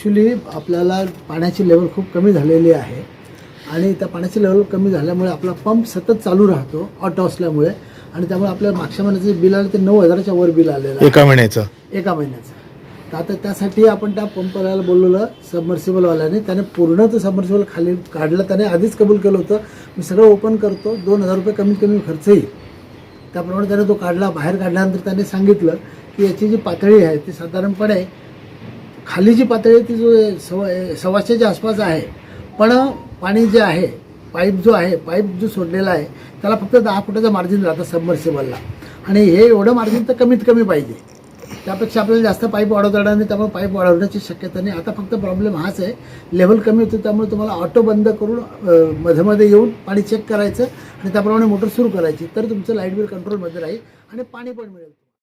Actually आपल्याला पाण्याची level खूप कमी झालेली आहे आणि त्या पाण्याची लेवल कमी झाल्यामुळे आपला पंप सतत चालू राहतो ऑटो असल्यामुळे आणि त्यामुळे आपल्या मागच्या महिन्याचं जे बिल आलं ते 9,000च्या वर बिल आलेलं आहे एका महिन्याचं. तर आता त्यासाठी आपण त्या पंपवाल्याला बोलवलं सबमर्सिबलवाल्याने. त्याने पूर्ण ते सबमर्सिबल खाली काढलं. त्याने आधीच कबूल केलं होतं मी सगळं ओपन करतो, 2,000 रुपये कमीत कमी खर्च येईल. त्याप्रमाणे त्याने तो काढला. बाहेर काढल्यानंतर त्याने सांगितलं की याची जी पातळी आहे ती साधारणपणे खाली जी पातळी आहे ती जो 125च्या आसपास आहे, पण पाणी जे आहे पाईप जो सोडलेला आहे त्याला फक्त 10 फुटाचं मार्जिन राहतं सबमर्सिबलला आणि हे एवढं मार्जिन तर कमीत कमी पाहिजे. त्यापेक्षा आपल्याला जास्त पाईप वाढवता येणार नाही, त्यामुळे पाईप वाढवण्याची शक्यता नाही. आता फक्त प्रॉब्लेम हाच आहे, लेव्हल कमी होतं त्यामुळे तुम्हाला ऑटो बंद करून मध्ये येऊन पाणी चेक करायचं आणि त्याप्रमाणे मोटर सुरू करायची, तर तुमचं लाईट बिल कंट्रोलमध्ये राहील आणि पाणी पण मिळेल.